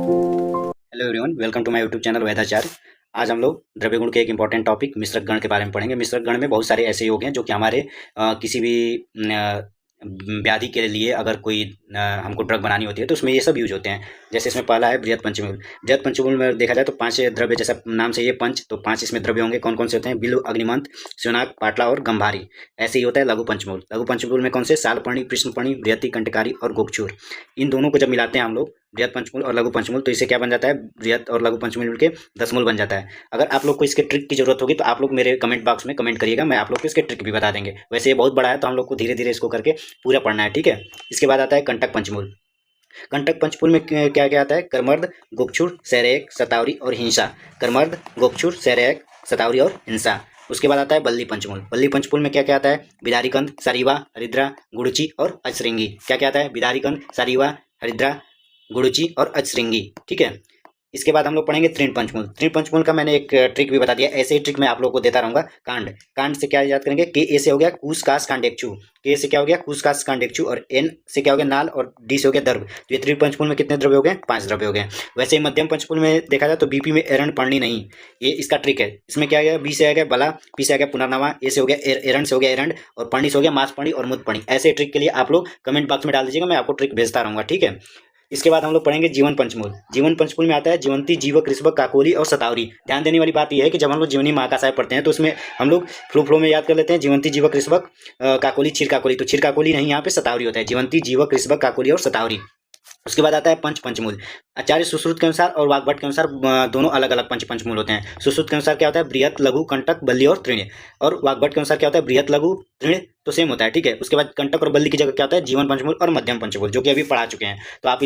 Hello everyone, welcome to my YouTube channel Vaidhacharya. आज हम लोग द्रव्य गुण के एक इंपॉर्टेंट टॉपिक मिश्रक गण के बारे में पढ़ेंगे। मिश्रक गण में बहुत सारे ऐसे योग हैं जो कि हमारे किसी भी व्याधि के लिए अगर कोई हमको ड्रग बनानी होती है तो उसमें ये सब यूज होते हैं। जैसे इसमें पहला है बृहत पंचमूल। बृहत पंचमूल में देखा जाए तो 5 द्रव्य, जैसा नाम से ये पंच, तो 5 इसमें द्रव्य होंगे। कौन कौन से होते हैं? बिल्व, अग्निमंत, शिवनाग, पाटला और गंभारी। ऐसे ही होता है लघु पंचमूल। लघु पंचमूल में कौन से? सालपर्णी, कृष्णपर्णी, बृहति, कंटकारी और गोक्षुर। इन दोनों को जब मिलाते हैं हम लोग, बृहत पंचमूल और लघु पंचमूल, तो इससे क्या बन जाता है? बृहत और लघु पंचमूल मिलकर दशमूल बन जाता है। अगर आप लोग को इसके ट्रिक की जरूरत होगी तो आप लोग मेरे कमेंट बॉक्स में कमेंट करिएगा, मैं आप लोग को इसके ट्रिक भी बता देंगे। वैसे ये बहुत बड़ा है तो हम लोग को धीरे धीरे इसको करके पूरा पढ़ना है, ठीक है। इसके बाद आता है कंटक पंचमूल। कंटक पंचमूल में क्या क्या आता है? कर्मर्द, गोक्षुर, सैरेयक, शतावरी और हिंसा। कर्मर्द, गोक्षुर, सैरेयक, शतावरी और हिंसा। उसके बाद आता है बल्ली पंचमूल। बल्ली पंचमूल में क्या क्या आता है? बिदारीकंद, सरीवा, हरिद्रा, गुड़ची और अचश्रृंगी। क्या क्या आता है? बिदारीकंद, सरीवा, हरिद्रा, गुड़ची और अचश्रृंगी, ठीक है। इसके बाद हम लोग पढ़ेंगे तृण पंचमूल। तृण पंचमूल का मैंने एक ट्रिक भी बता दिया, ऐसे ही ट्रिक मैं आप लोगों को देता रहूंगा। कांड, कांड से क्या याद करेंगे? के ए से हो गया कूस कास कांडेक्षु। के से क्या हो गया? कूस कास कांडेक्षु। और एन से क्या हो गया? नाल। और डी से हो गया दर्भ। तो ये तृण पंचमूल में कितने द्रव्य हो गए? 5 द्रव्य हो गए। वैसे ही मध्यम पंचमूल में देखा जाए तो बीपी में एरण पढ़नी नहीं, ये इसका ट्रिक है। इसमें क्या गया? बी से आ गया बला, पी से आ गया पुनर्नवा, ए से हो गया एरण से हो गया एरंड, और पढ़नी से हो गया मांसपढ़ी और मुदपढ़ी। ऐसे ट्रिक के लिए आप लोग कमेंट बॉक्स में डाल दीजिएगा, मैं आपको ट्रिक भेजता रहूंगा, ठीक है। इसके बाद हम लोग पढ़ेंगे जीवन पंचमूल। जीवन पंचमूल में आता है जीवंती, जीवक, ऋषभक, काकोली और शतावरी। ध्यान देने वाली बात यह है कि जब हम लोग जीवनी महाकासाय पढ़ते हैं तो उसमें हम लोग फ्लो में याद कर लेते हैं जीवंती, जीवक, ऋषभक, काकोली, क्षीर काकोली। तो क्षीर काकोली नहीं, यहाँ पे शतावरी होता है। जीवंती, जीवक, ऋषभक, काकोली और शतावरी। उसके बाद आता है पंच पंचमूल। आचार्य सुश्रुत के अनुसार और वाग्भट के अनुसार दोनों अलग अलग पंच पंचमूल होते हैं। सुश्रुत के अनुसार क्या होता है? बृहत, लघु, कंटक, बल्ली और तृण। और वाग्भट के अनुसार क्या होता है? बृहत, लघु, तृण तो सेम होता है, ठीक है। उसके बाद कंटक और बल्ली की जगह क्या होता है? जीवन पंचमूल और मध्यम पंचमूल, जो कि अभी पढ़ा चुके हैं, तो आप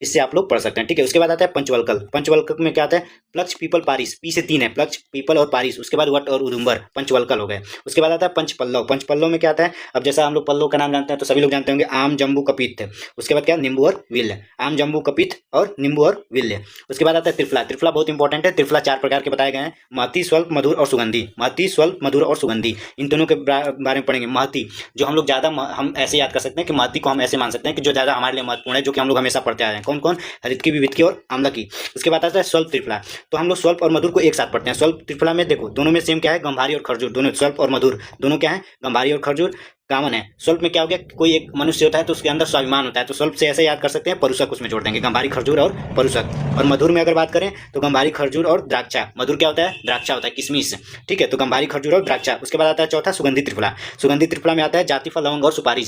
इससे आप लोग पढ़ सकते हैं, ठीक है। उसके बाद आता है पंचवल्कल। पंचवल्कल में क्या आता है? Plaksha, people, Paris. पी से 3 है, प्लक्ष, पीपल और पारिस। उसके बाद वट और उदुम्बर, पंचवल्कल हो गए। उसके बाद आता है पंचपल्लव। पंचपल्लव में क्या आता है? अब जैसा हम लोग पल्लव का नाम जानते हैं तो सभी लोग जानते होंगे, आम, जम्बू, कपित्थ। उसके बाद क्या? नींबू और विल्य। आम, जम्बू, कपित्थ और नींबू और विल्य। उसके बाद आता है त्रिफला। त्रिफला बहुत इंपॉर्टेंट है। त्रिफला 4 प्रकार के बताए गए हैं: महती, स्वल्प, मधुर और सुगंधी। महती, स्वल्प, मधुर और सुगंधी, इन दोनों के बारे में पढ़ेंगे। महती जो हम लोग ज़्यादा, हम ऐसे याद कर सकते हैं कि महती को हम ऐसे मान सकते हैं कि जो ज़्यादा हमारे लिए महत्वपूर्ण है, जो कि हम लोग हमेशा पढ़ते आ रहे हैं। कौन कौन? हरितकी, विविधकी और आम्लकी। उसके बाद आता है स्वल्प त्रिफला। तो हम लोग स्वल्प और मधुर को एक साथ पढ़ते हैं। स्वल्प त्रिफला में देखो दोनों में सेम क्या है? गंभारी और खरजूर। दोनों स्वल्प और मधुर दोनों क्या है? गंभारी और खरजूर कॉमन है। स्वल्प में क्या हो गया? कोई एक मनुष्य होता है तो उसके अंदर स्वाभिमान होता है, तो स्वल्प से ऐसे याद कर सकते हैं, परुषक उसमें जोड़ देंगे, गंभारी, खरजूर और परुषक। और मधुर में अगर बात करें तो गंभारी, खरजूर और द्राक्षा। मधुर क्या होता है? द्राक्षा होता है, किशमिश, ठीक है। तो गंभारी, खरजूर और द्राक्षा। उसके बाद आता है चौथा सुगंधी त्रिफला। सुगंधी त्रिफला में आता है जातिफल, लवंग और सुपारी।